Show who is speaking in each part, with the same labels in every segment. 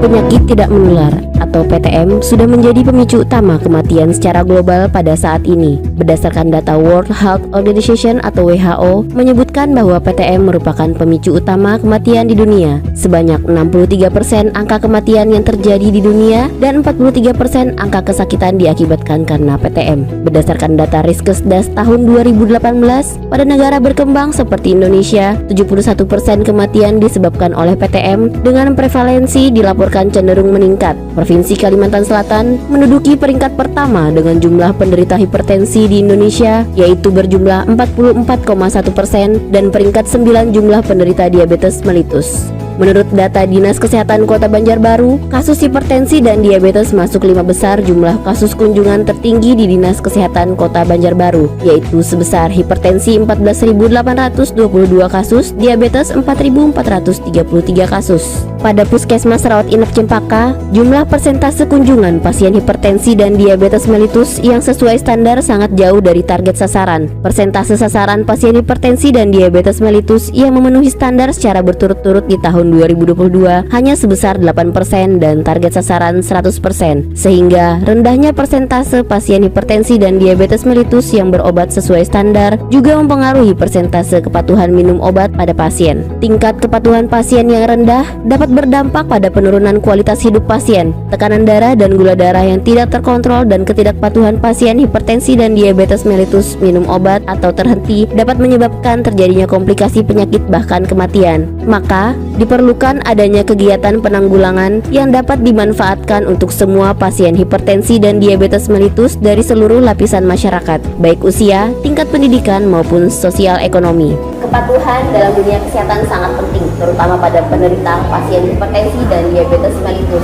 Speaker 1: penyakit tidak menular atau PTM sudah menjadi pemicu utama kematian secara global pada saat ini. Berdasarkan data World Health Organization atau WHO menyebutkan bahwa PTM merupakan pemicu utama kematian di dunia. Sebanyak 63% angka kematian yang terjadi di dunia dan 43% angka kesakitan diakibatkan karena PTM. Berdasarkan data Riskesdas tahun 2018, pada negara berkembang seperti Indonesia, 71% kematian disebabkan oleh PTM dengan prevalensi dilaporkan cenderung meningkat. Provinsi Kalimantan Selatan menduduki peringkat pertama dengan jumlah penderita hipertensi di Indonesia, yaitu berjumlah 44,1%, dan peringkat 9 jumlah penderita diabetes mellitus. Menurut data Dinas Kesehatan Kota Banjarbaru, kasus hipertensi dan diabetes masuk 5 besar jumlah kasus kunjungan tertinggi di Dinas Kesehatan Kota Banjarbaru, yaitu sebesar hipertensi 14.822 kasus, diabetes 4.433 kasus. Pada Puskesmas Rawat Inap Cempaka, jumlah persentase kunjungan pasien hipertensi dan diabetes mellitus yang sesuai standar sangat jauh dari target sasaran. Persentase sasaran pasien hipertensi dan diabetes mellitus yang memenuhi standar secara berturut-turut di tahun 2022 hanya sebesar 8% dan target sasaran 100%, sehingga rendahnya persentase pasien hipertensi dan diabetes mellitus yang berobat sesuai standar juga mempengaruhi persentase kepatuhan minum obat pada pasien. Tingkat kepatuhan pasien yang rendah dapat berdampak pada penurunan kualitas hidup pasien, tekanan darah dan gula darah yang tidak terkontrol, dan ketidakpatuhan pasien hipertensi dan diabetes mellitus minum obat atau terhenti dapat menyebabkan terjadinya komplikasi penyakit bahkan kematian. Maka diperlukan adanya kegiatan penanggulangan yang dapat dimanfaatkan untuk semua pasien hipertensi dan diabetes mellitus dari seluruh lapisan masyarakat, baik usia, tingkat pendidikan maupun sosial ekonomi. Kepatuhan dalam dunia kesehatan sangat penting, terutama pada penderita pasien hipertensi dan diabetes mellitus.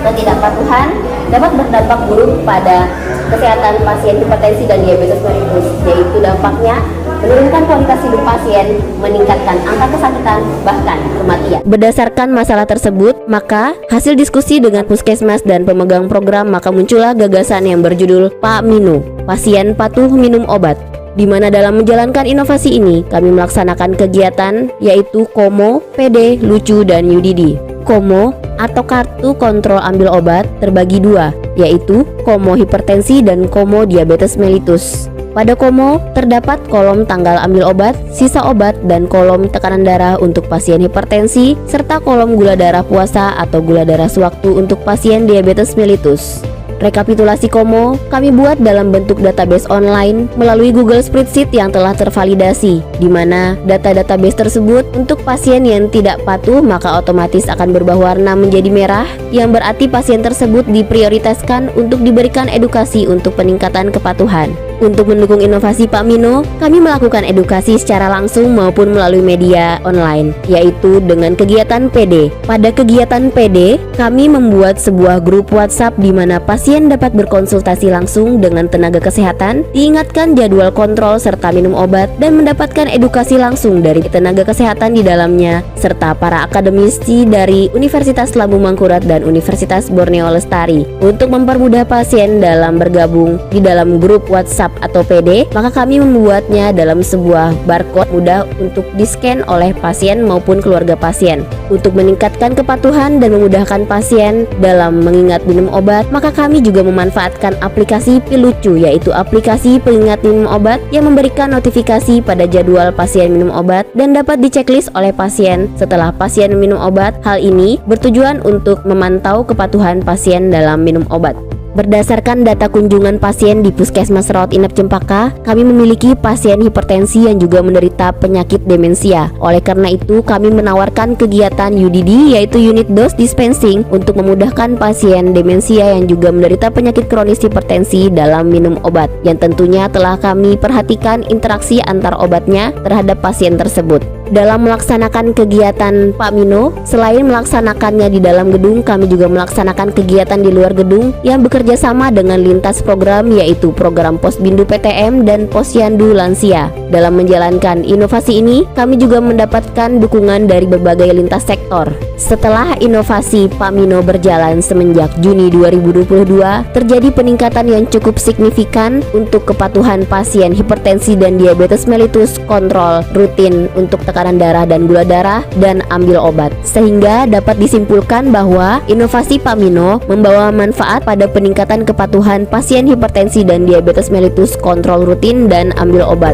Speaker 1: Ketidakpatuhan dapat berdampak buruk pada kesehatan pasien hipertensi dan diabetes mellitus, yaitu dampaknya menurunkan kualitas hidup pasien, meningkatkan angka kesakitan, bahkan kematian. Berdasarkan masalah tersebut, maka hasil diskusi dengan puskesmas dan pemegang program, maka muncullah gagasan yang berjudul PAMINO, Pasien Patuh Minum Obat, di mana dalam menjalankan inovasi ini kami melaksanakan kegiatan yaitu KOMO, PD, Lucu, dan UDD. KOMO atau Kartu Kontrol Ambil Obat terbagi dua, yaitu KOMO hipertensi dan KOMO diabetes mellitus. Pada KOMO terdapat kolom tanggal ambil obat, sisa obat, dan kolom tekanan darah untuk pasien hipertensi, serta kolom gula darah puasa atau gula darah sewaktu untuk pasien diabetes mellitus. Rekapitulasi KOMO kami buat dalam bentuk database online melalui Google Spreadsheet yang telah tervalidasi, di mana data database tersebut untuk pasien yang tidak patuh maka otomatis akan berubah warna menjadi merah, yang berarti pasien tersebut diprioritaskan untuk diberikan edukasi untuk peningkatan kepatuhan. Untuk mendukung inovasi PAMINO, kami melakukan edukasi secara langsung maupun melalui media online, yaitu dengan kegiatan PD. Pada kegiatan PD, kami membuat sebuah grup WhatsApp di mana pasien dapat berkonsultasi langsung dengan tenaga kesehatan, diingatkan jadwal kontrol serta minum obat, dan mendapatkan edukasi langsung dari tenaga kesehatan di dalamnya, serta para akademisi dari Universitas Lambung Mangkurat dan Universitas Borneo Lestari. Untuk mempermudah pasien dalam bergabung di dalam grup WhatsApp atau PD, maka kami membuatnya dalam sebuah barcode mudah untuk di-scan oleh pasien maupun keluarga pasien. Untuk meningkatkan kepatuhan dan memudahkan pasien dalam mengingat minum obat, maka kami juga memanfaatkan aplikasi Pilucu, yaitu aplikasi pengingat minum obat yang memberikan notifikasi pada jadwal pasien minum obat dan dapat diceklis oleh pasien setelah pasien minum obat. Hal ini bertujuan untuk memantau kepatuhan pasien dalam minum obat. Berdasarkan data kunjungan pasien di Puskesmas Rawat Inap Cempaka, kami memiliki pasien hipertensi yang juga menderita penyakit demensia. Oleh karena itu, kami menawarkan kegiatan UDD, yaitu Unit Dose Dispensing, untuk memudahkan pasien demensia yang juga menderita penyakit kronis hipertensi dalam minum obat, yang tentunya telah kami perhatikan interaksi antar obatnya terhadap pasien tersebut. Dalam melaksanakan kegiatan PAMINO, selain melaksanakannya di dalam gedung, kami juga melaksanakan kegiatan di luar gedung yang bekerja sama dengan lintas program, yaitu program Posbindu PTM dan Posyandu Lansia. Dalam menjalankan inovasi ini, kami juga mendapatkan dukungan dari berbagai lintas sektor. Setelah inovasi PAMINO berjalan semenjak Juni 2022, terjadi peningkatan yang cukup signifikan untuk kepatuhan pasien hipertensi dan diabetes mellitus kontrol rutin untuk tekanan tekanan darah dan gula darah, dan ambil obat. Sehingga dapat disimpulkan bahwa inovasi Pamino membawa manfaat pada peningkatan kepatuhan pasien hipertensi dan diabetes mellitus kontrol rutin dan ambil obat.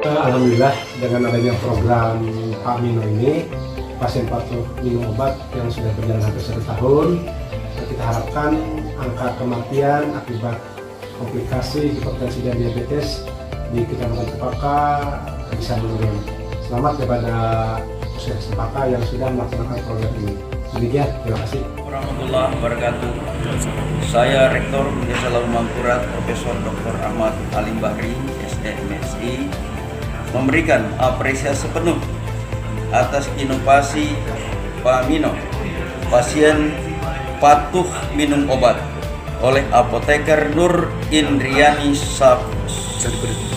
Speaker 2: Alhamdulillah, dengan adanya program Pamino ini, pasien patuh minum obat yang sudah berjalan hampir 1 tahun, kita harapkan angka kematian akibat komplikasi hipertensi dan diabetes di Kecamatan Cempaka bisa menurun. Selamat kepada Puskesmas Cempaka yang sudah melaksanakan program ini. Demikian, terima kasih.
Speaker 3: Warahmatullahi wabarakatuh. Saya Rektor Desa Labu Mangkurat Profesor Dr. Ahmad Alim Bahri, SDMSI, memberikan apresiasi penuh atas inovasi Pamino, pasien patuh minum obat, oleh apoteker Nur Indriani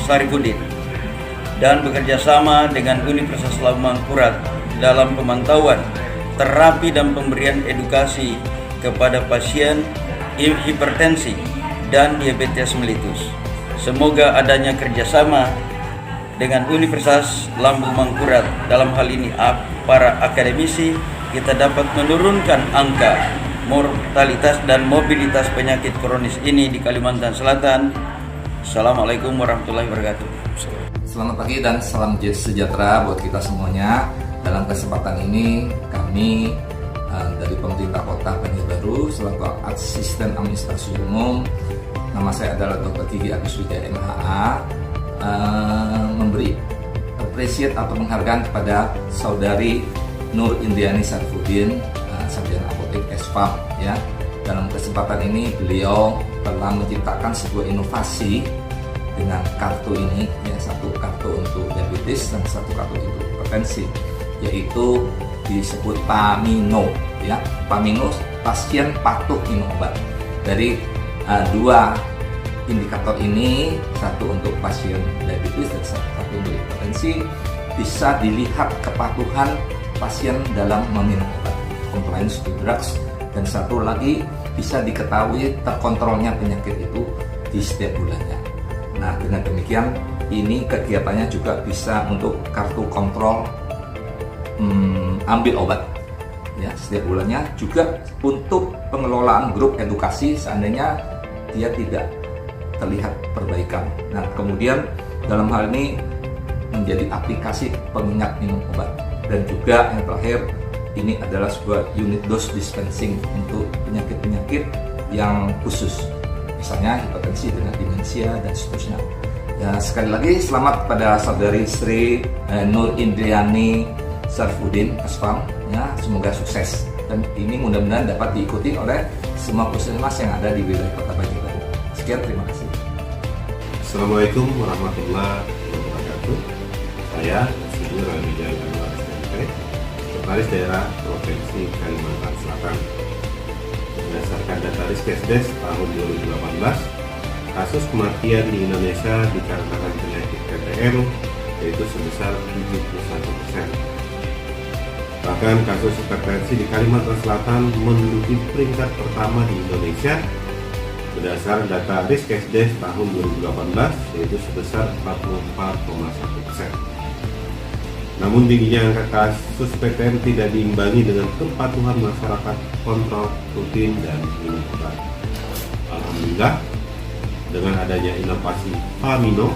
Speaker 3: Sarifudin dan bekerjasama dengan Universitas Labu Mangkurat dalam pemantauan, terapi dan pemberian edukasi kepada pasien hipertensi dan diabetes mellitus. Semoga adanya kerjasama dengan Universitas Lambung Mangkurat dalam hal ini para akademisi, kita dapat menurunkan angka mortalitas dan mobilitas penyakit kronis ini di Kalimantan Selatan. Assalamualaikum warahmatullahi wabarakatuh.
Speaker 4: Selamat pagi dan salam sejahtera buat kita semuanya. Dalam kesempatan ini kami dari pemerintah Kota Banjarbaru selaku Asisten Administrasi Umum, nama saya adalah Dr. Gigi Agus Wijaya MHA, memberi appreciate atau penghargaan kepada saudari Nur Indriani Sarifudin, sarjana apotek SPAM ya. Dalam kesempatan ini beliau telah menciptakan sebuah inovasi dengan kartu ini ya, satu kartu untuk diabetes dan satu kartu untuk hipertensi, yaitu disebut Pamino ya. Pamino, pasien patuh minum obat. Dari dua indikator ini, satu untuk pasien diabetes dan satu untuk hipertensi, bisa dilihat kepatuhan pasien dalam meminum obat, compliance to drugs, dan satu lagi bisa diketahui terkontrolnya penyakit itu di setiap bulannya. Nah, dengan demikian ini kegiatannya juga bisa untuk kartu kontrol ambil obat ya setiap bulannya, juga untuk pengelolaan grup edukasi seandainya dia tidak terlihat perbaikan. Nah, kemudian dalam hal ini menjadi aplikasi pengingat minum obat, dan juga yang terakhir ini adalah sebuah unit dose dispensing untuk penyakit-penyakit yang khusus, misalnya hipertensi dengan demensia dan seterusnya. Ya, sekali lagi selamat kepada saudari Sri Nur Indriani Sarifudin SPAM ya, semoga sukses, dan ini mudah-mudahan dapat diikuti oleh semua puskesmas yang ada di wilayah Kota Banjarbaru. Sekian, terima kasih.
Speaker 5: Assalamualaikum warahmatullahi wabarakatuh. Saya Insinyur Wijaya Anwar SPP, Sekretaris Daerah Provinsi Kalimantan Selatan. Berdasarkan data Riskesdes tahun 2018, kasus kematian di Indonesia dikarenakan penyakit PTM yaitu sebesar 71%. Bahkan kasus hipertensi di Kalimantan Selatan menduduki peringkat pertama di Indonesia berdasar data Riskesdes tahun 2018 yaitu sebesar 44,1%. Namun tingginya angka kasus PTM tidak diimbangi dengan kepatuhan masyarakat kontrol rutin dan minum obat. Alhamdulillah, dengan adanya inovasi Pamino,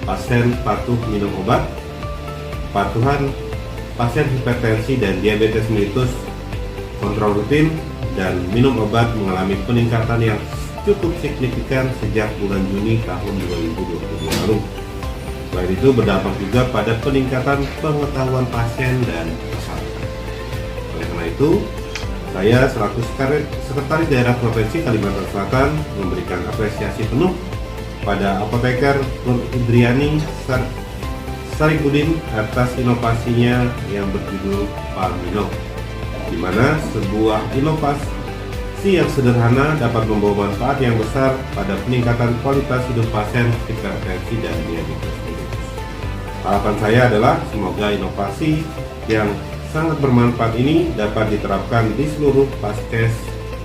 Speaker 5: pasien patuh minum obat, kepatuhan pasien hipertensi dan diabetes mellitus kontrol rutin dan minum obat mengalami peningkatan yang cukup signifikan sejak bulan Juni tahun 2020 lalu. Selain itu berdampak juga pada peningkatan pengetahuan pasien dan masyarakat. Oleh karena itu, saya selaku Sekretaris Daerah Provinsi Kalimantan Selatan memberikan apresiasi penuh pada apoteker Nur Indriani Sarifudin atas inovasinya yang berjudul Pamino, di mana sebuah inovasi yang sederhana dapat membawa manfaat yang besar pada peningkatan kualitas hidup pasien hipertensi dan diabetes mellitus. Harapan saya adalah semoga inovasi yang sangat bermanfaat ini dapat diterapkan di seluruh Paskes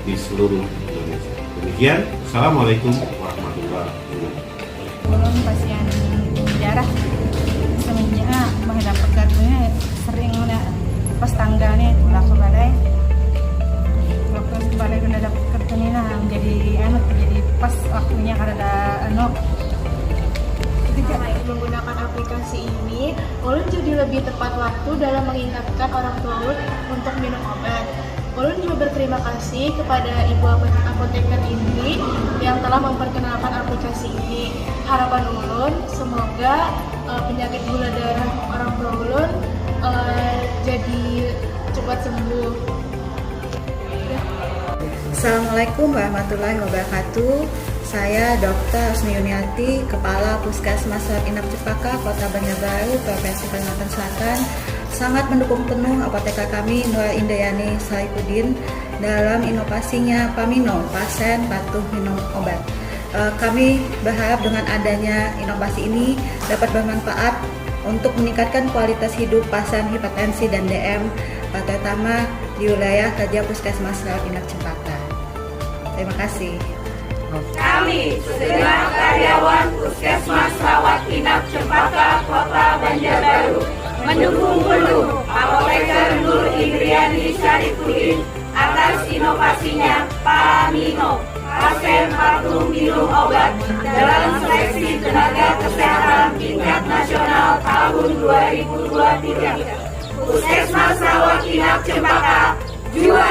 Speaker 5: di seluruh Indonesia. Demikian, Assalamualaikum warahmatullahi wabarakatuh.
Speaker 6: Ulun pasien darah semenjak mendapat kartunya sering pas tanggalnya laku balai udah dapat kartunya menjadi jadi pas waktunya karena
Speaker 7: Ketika menggunakan aplikasi ini, ulun jadi lebih tepat waktu dalam mengingatkan orang tua ulun untuk minum obat. Ulun juga berterima kasih kepada ibu apoteker ini yang telah memperkenalkan aplikasi ini. Harapan ulun semoga penyakit gula darah orang tua ulun jadi cepat sembuh.
Speaker 6: Assalamualaikum warahmatullahi wabarakatuh. Saya Dr. Usni Yuniati, Kepala Puskesmas Rawat Inap Cempaka, Kota Banjarbaru, Provinsi Kalimantan Selatan, sangat mendukung penuh apoteker kami Nur Indayani Saifuddin dalam inovasinya Pamino, pasien patuh minum obat. Kami berharap dengan adanya inovasi ini dapat bermanfaat untuk meningkatkan kualitas hidup pasien hipertensi dan DM, terutama di wilayah kerja Puskesmas Rawat Inap Cempaka. Terima kasih.
Speaker 8: Kami segenap karyawan Puskesmas Rawat Inap Cempaka, Kota Banjarbaru, mendukung penuh apoteker Nur Indriani Sarifuddin atas inovasinya Pamino, pasien patuh minum obat dalam seleksi tenaga kesehatan tingkat nasional tahun 2023. Puskesmas Rawat Inap Cempaka, juara.